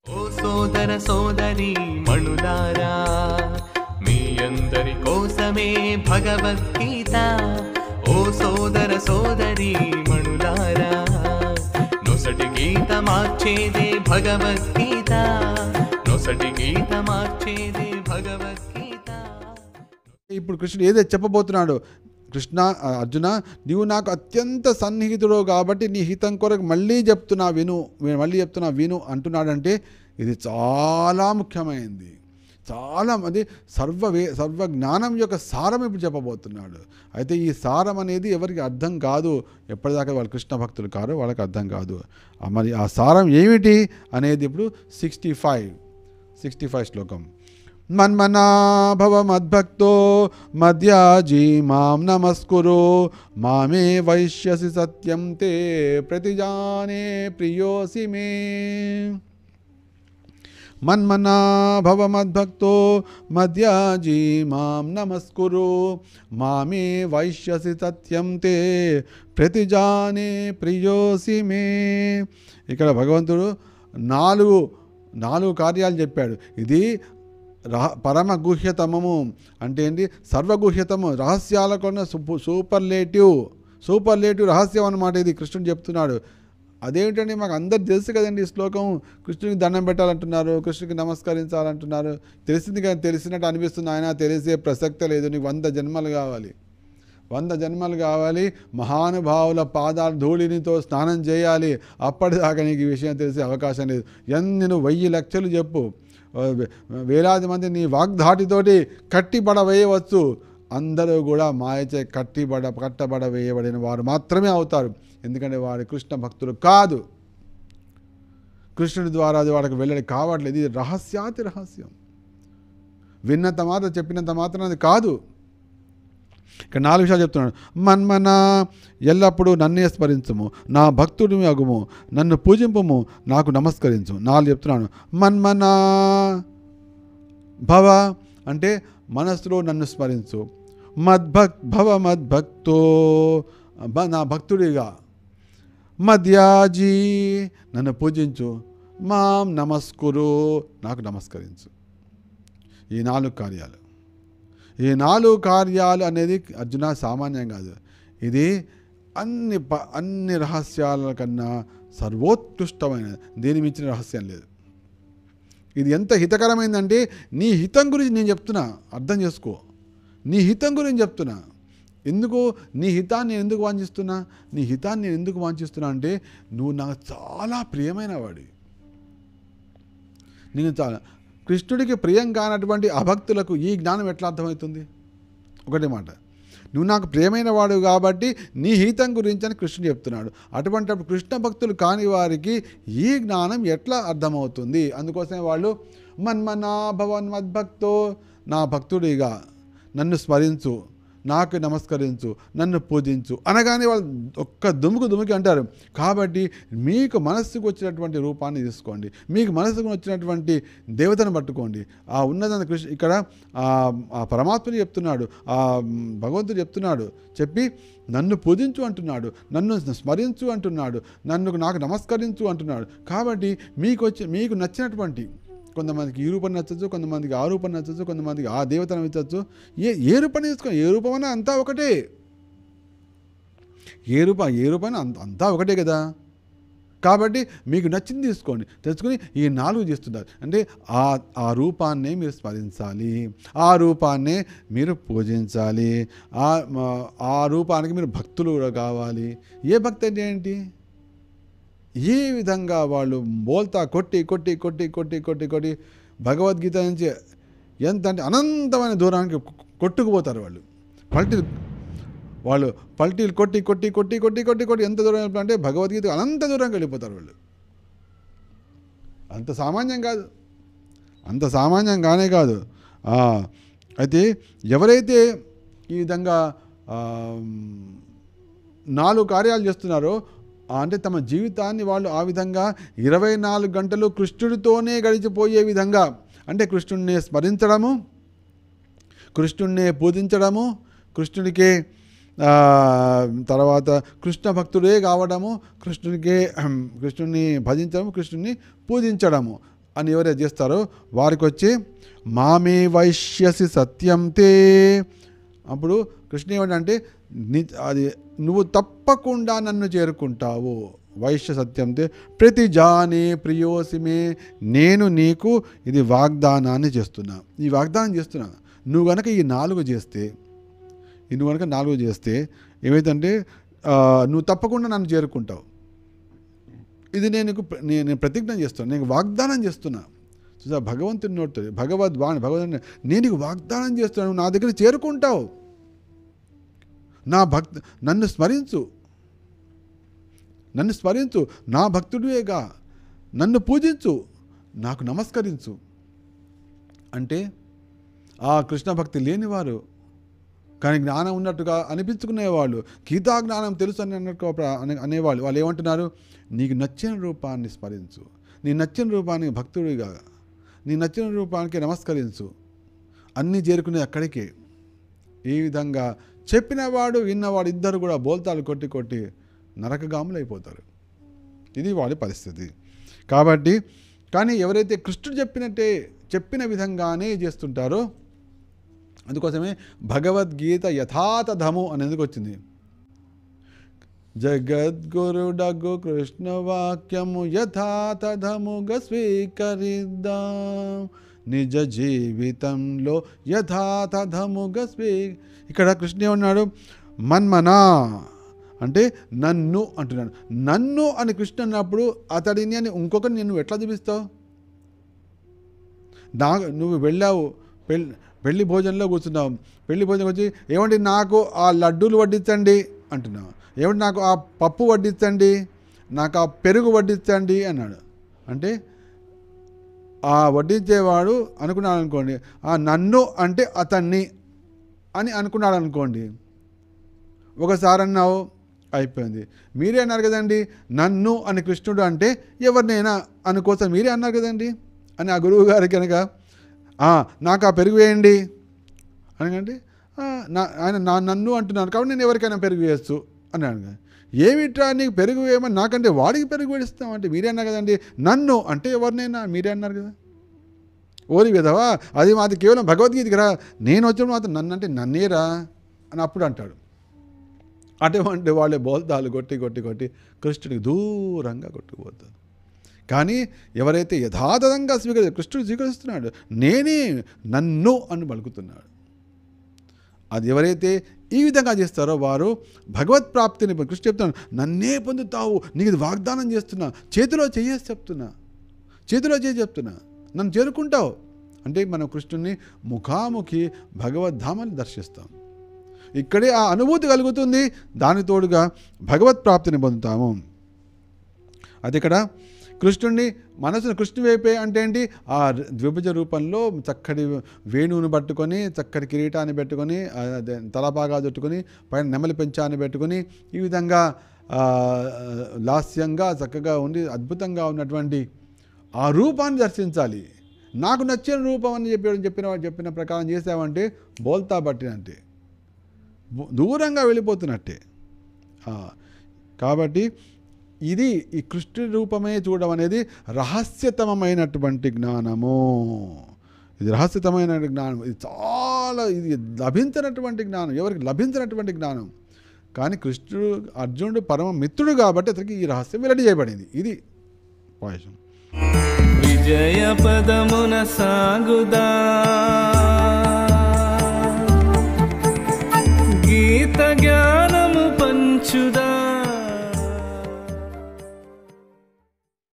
ఓ సోదర సోదరి మణులారా, మీ అందరి కోసమే భగవద్గీత. ఓ సోదర సోదరి మణులారా, నొసటి గీత మార్చేదే భగవద్గీత, నొసటి గీత మార్చేదే భగవద్గీత. ఇప్పుడు కృష్ణుడు ఏదైతే చెప్పబోతున్నాడు, కృష్ణ అర్జున నీవు నాకు అత్యంత సన్నిహితుడు కాబట్టి నీ హితం కొరకు మళ్ళీ చెప్తున్నా విను అంటున్నాడంటే ఇది చాలా ముఖ్యమైనది. చాలా మంది సర్వ జ్ఞానం యొక్క సారం ఇప్పుడు చెప్పబోతున్నాడు. అయితే ఈ సారం అనేది ఎవరికి అర్థం కాదు, ఎప్పటిదాకా వాళ్ళు కృష్ణ భక్తులు కారు వాళ్ళకి అర్థం కాదు. మరి ఆ సారం ఏమిటి అనేది ఇప్పుడు 65 శ్లోకం. మన్మనా భవ మద్భక్తో మద్యాజీ మాం నమస్కురు మామే వైశ్యసి సత్యం తే ప్రతిజానే ప్రియోసి మే. మన్మనా భవ మద్భక్తో మద్యాజీ మాం నమస్కురు మామే వైశ్యసి సత్యం తే ప్రతిజానే ప్రియోసి మే. ఇక్కడ భగవంతుడు నాలుగు కార్యాలు చెప్పాడు. ఇది పరమ గుహ్యతమము అంటే ఏంటి, సర్వగుహ్యతము, రహస్యాల కొన్న సూపర్లేటివ్ రహస్యం అన్నమాట. ఇది కృష్ణుడు చెప్తున్నాడు. అదేమిటండి, మాకు అందరు తెలుసు కదండి ఈ శ్లోకం. కృష్ణుడికి దండం పెట్టాలంటున్నారు, కృష్ణుడికి నమస్కరించాలంటున్నారు. తెలిసింది కానీ తెలిసినట్టు అనిపిస్తుంది. ఆయన తెలిసే ప్రసక్తే లేదు. నీకు 100 జన్మలు కావాలి, 100 జన్మలు కావాలి. మహానుభావుల పాదాల ధూళినితో స్నానం చేయాలి. అప్పటిదాకా నీకు ఈ విషయం తెలిసే అవకాశం లేదు. నువ్వు 1000 లక్షలు చెప్పు, వేలాది మంది నీ వాగ్ధాటితోటి కట్టిబడవేయవచ్చు. అందరూ కూడా మాయచే కట్టబడవేయబడిన వారు మాత్రమే అవుతారు. ఎందుకంటే వారి కృష్ణ భక్తులు కాదు. కృష్ణుడి ద్వారా అది వాడికి వెళ్ళడి కావట్లేదు. ఇది రహస్యాతి రహస్యం. విన్నంత మాత్రం చెప్పినంత మాత్రం అది కాదు. ఇక్కడ 4 విషయాలు చెప్తున్నాడు. మన్మనా ఎల్లప్పుడూ నన్నే స్మరించుము, నా భక్తుడి అగుము, నన్ను పూజింపుము, నాకు నమస్కరించు. 4 చెప్తున్నాను. మన్మనా భవ అంటే మనస్సులో నన్ను స్మరించు. భవ మద్భక్తో నా భక్తుడిగా. మద్యాజీ నన్ను పూజించు. మాం నమస్కురు నాకు నమస్కరించు. ఈ 4 కార్యాలు. ఈ 4 కార్యాలు అనేది అర్జున సామాన్యం కాదు. ఇది అన్ని రహస్యాల కన్నా సర్వోత్కృష్టమైనది. దీని మించిన రహస్యం లేదు. ఇది ఎంత హితకరమైందంటే నీ హితం గురించి నేను చెప్తున్నా, అర్థం చేసుకో. నీ హితం గురించి చెప్తున్నా. ఎందుకు నీ హితాన్ని నేను ఎందుకు వాంఛిస్తున్నా? నీ హితాన్ని నేను ఎందుకు వాంఛిస్తున్నా అంటే నువ్వు నాకు చాలా ప్రియమైన వాడి. నేను చాలా కృష్ణుడికి ప్రియం కానటువంటి అభక్తులకు ఈ జ్ఞానం ఎట్లా అర్థమవుతుంది? ఒకటే మాట, నువ్వు నాకు ప్రియమైన వాడు కాబట్టి నీ హితం గురించి అని కృష్ణుడు చెప్తున్నాడు. అటువంటి కృష్ణ భక్తులు కాని వారికి ఈ జ్ఞానం ఎట్లా అర్థమవుతుంది? అందుకోసమే వాళ్ళు మన్మనా భవన్ మద్భక్తో నా భక్తుడిగా నన్ను స్మరించు, నాకు నమస్కరించు, నన్ను పూజించు అనగానే వాళ్ళు ఒక్క దుముకి అంటారు. కాబట్టి మీకు మనస్సుకు వచ్చినటువంటి రూపాన్ని తీసుకోండి, మీకు మనస్సుకు వచ్చినటువంటి దేవతను పట్టుకోండి. ఆ ఉన్నదని కృష్ణ ఇక్కడ ఆ పరమాత్మని చెప్తున్నాడు, ఆ భగవంతుడు చెప్తున్నాడు. చెప్పి నన్ను పూజించు అంటున్నాడు, నన్ను స్మరించు అంటున్నాడు, నాకు నమస్కరించు అంటున్నాడు. కాబట్టి మీకు నచ్చినటువంటి, కొంతమందికి ఈ రూపం నచ్చచ్చు, కొంతమందికి ఆ రూపం నచ్చచ్చు, కొంతమందికి ఆ దేవతను నచ్చచ్చు. ఏ రూపాన్ని తీసుకోండి, ఏ రూపమైనా అంతా ఒకటే. ఏ రూపమైనా అంతా ఒకటే కదా. కాబట్టి మీకు నచ్చింది తీసుకోండి, తెచ్చుకొని ఈ 4 చేస్తున్నారు. అంటే ఆ రూపాన్నే మీరు స్మరించాలి, ఆ రూపాన్నే మీరు పూజించాలి, ఆ రూపానికి మీరు భక్తులు కావాలి. ఏ భక్తి అంటే ఏంటి? ఏ విధంగా వాళ్ళు బోల్తా కొట్టి భగవద్గీత నుంచి ఎంత అంటే అనంతమైన దూరానికి కొట్టుకుపోతారు. వాళ్ళు పల్టీలు కొట్టి ఎంత దూరం అంటే భగవద్గీత అనంత దూరంకి వెళ్ళిపోతారు వాళ్ళు. అంత సామాన్యంగానే కాదు. అయితే ఎవరైతే ఈ విధంగా 4 కార్యాలు చేస్తున్నారో అంటే తమ జీవితాన్ని వాళ్ళు ఆ విధంగా 24 గంటలు కృష్ణుడితోనే గడిచిపోయే విధంగా, అంటే కృష్ణుడిని స్మరించడము, కృష్ణుడిని పూజించడము, కృష్ణుడికి తర్వాత కృష్ణ భక్తుడే కావడము, కృష్ణుడిని భజించడము, కృష్ణుడిని పూజించడము, అని ఎవరైతే చేస్తారో వారికి వచ్చి మామే వైశ్యసి సత్యం తే. అప్పుడు కృష్ణ ఏమంటే అది నువ్వు తప్పకుండా నన్ను చేరుకుంటావు. వైశ్య సత్యంతే ప్రతి జానే ప్రియోసిమే, నేను నీకు ఇది వాగ్దానాన్ని చేస్తున్నా, ఈ వాగ్దానం చేస్తున్నా. నువ్వు కనుక ఈ 4 చేస్తే ఏమైందంటే నువ్వు తప్పకుండా నన్ను చేరుకుంటావు. ఇది నేను ప్రతిజ్ఞ చేస్తున్నా, నేను వాగ్దానం చేస్తున్నా. చూసా భగవంతుని నోడుతుంది, భగవద్వాణి భగవంతుని, నేను నీకు వాగ్దానం చేస్తున్నాను, నువ్వు నా దగ్గర చేరుకుంటావు. నన్ను స్మరించు, నా భక్తుడివేగా, నన్ను పూజించు, నాకు నమస్కరించు. అంటే ఆ కృష్ణ భక్తి లేనివారు కానీ జ్ఞానం ఉన్నట్టుగా అనిపించుకునేవాళ్ళు, గీతా జ్ఞానం తెలుసు అనేవాళ్ళు, వాళ్ళు ఏమంటున్నారు? నీకు నచ్చిన రూపాన్ని స్మరించు, నీ నచ్చిన రూపానికి భక్తుడిగా, నీ నచ్చిన రూపానికి నమస్కరించు, అన్నీ చేరుకునే అక్కడికే. ఈ విధంగా చెప్పినవాడు విన్నవాడు ఇద్దరు కూడా బోల్తాలు కొట్టి నరకగాములు అయిపోతారు. ఇది వాళ్ళ పరిస్థితి. కాబట్టి కానీ ఎవరైతే కృష్ణుడు చెప్పిన విధంగానే చేస్తుంటారో, అందుకోసమే భగవద్గీత యథాతథము అనేందుకు వచ్చింది. జగద్గురుడగు కృష్ణ వాక్యము యథాతథముగా స్వీకరిద్దాం, నిజ జీవితంలో యథాతథముగా ఇక్కడ కృష్ణ ఏమన్నాడు? మన్మనా అంటే నన్ను అంటున్నాడు. నన్ను అని కృష్ణ అన్నప్పుడు అతడిని అని ఇంకొకరిని నువ్వు ఎట్లా చూపిస్తావు? నువ్వు వెళ్ళావు, పెళ్లి భోజనంలో కూర్చున్నావు, పెళ్లి భోజనం వచ్చి ఏమంటే నాకు ఆ లడ్డూలు వడ్డించండి అంటున్నావు, ఏమంటే నాకు ఆ పప్పు వడ్డించండి, నాకు ఆ పెరుగు వడ్డించండి అన్నాడు. అంటే ఆ వడ్డించేవాడు అనుకున్నాడు అనుకోండి, నన్ను అంటే అతన్ని అని అనుకున్నాడు అనుకోండి. ఒకసారి అన్నావు, అయిపోయింది. మీరే అన్నారు కదండి నన్ను అని కృష్ణుడు అంటే ఎవరినైనా అనుకోసం మీరే అన్నారు కదండి అని ఆ గురువు గారికి కనుక నాకు ఆ పెరుగు వేయండి అనకండి, ఆయన నన్ను అంటున్నాను కాబట్టి నేను ఎవరికైనా పెరుగు వేయచ్చు అన్నాడు. ఏమిట్రా నీకు పెరుగు వేయమని నాకంటే వాడికి పెరుగు వేడిస్తామంటే మీరే అన్నారు కదండి, నన్ను అంటే ఎవరినైనా మీరే అన్నారు కదా. ఓరి విధవా, అది మాది కేవలం భగవద్గీత కదా, నేను వచ్చినప్పుడు మాత్రం నన్ను అంటే నన్నేరా అని అప్పుడు అంటాడు. అటువంటి వాళ్ళే బోల్తాలు కొట్టి కృష్ణుడికి దూరంగా కొట్టుకుపోతారు. కానీ ఎవరైతే యథాతథంగా కృష్ణుడు స్వీకరిస్తున్నాడు, నేనే నన్ను అని పలుకుతున్నాడు, అది ఎవరైతే ఈ విధంగా చేస్తారో వారు భగవత్ ప్రాప్తిని, కృష్ణ చెప్తున్నాడు నన్నే పొందుతావు, నీకు ఇది వాగ్దానం చేస్తున్నా, చేతిలో చేసి చెప్తున్నా, నన్ను చేరుకుంటావు అంటే మనం కృష్ణుని ముఖాముఖి భగవద్ధామాన్ని దర్శిస్తాం. ఇక్కడే ఆ అనుభూతి కలుగుతుంది, దాని తోడుగా భగవత్ ప్రాప్తిని పొందుతాము. అది ఇక్కడ కృష్ణుడిని మనసును కృష్ణుని వైపే అంటే ఏంటి? ఆ ద్విభుజ రూపంలో చక్కటి వేణువును పట్టుకొని, చక్కటి కిరీటాన్ని పెట్టుకొని, తలపాగా చుట్టుకొని, పైన నెమలి పెంచాన్ని పెట్టుకొని, ఈ విధంగా లాస్యంగా చక్కగా ఉండి అద్భుతంగా ఉన్నటువంటి ఆ రూపాన్ని దర్శించాలి. నాకు నచ్చిన రూపం అని చెప్పిన ప్రకారం చేసామంటే బోల్తా పట్టినంటే, దూరంగా వెళ్ళిపోతున్నట్టే. కాబట్టి ఇది ఈ కృష్ణుడి రూపమే చూడడం అనేది రహస్యతమైనటువంటి జ్ఞానము. ఇది రహస్యతమైన జ్ఞానం, ఇది చాలా లభించినటువంటి జ్ఞానం, ఎవరికి లభించినటువంటి జ్ఞానం. కానీ కృష్ణుడు అర్జునుడు పరమ మిత్రుడు కాబట్టి అతనికి ఈ రహస్యం వెల్లడి చేయబడింది. ఇది పాయసం. విజయ పదమున సాగుదా, గీత జ్ఞానము పంచుదా.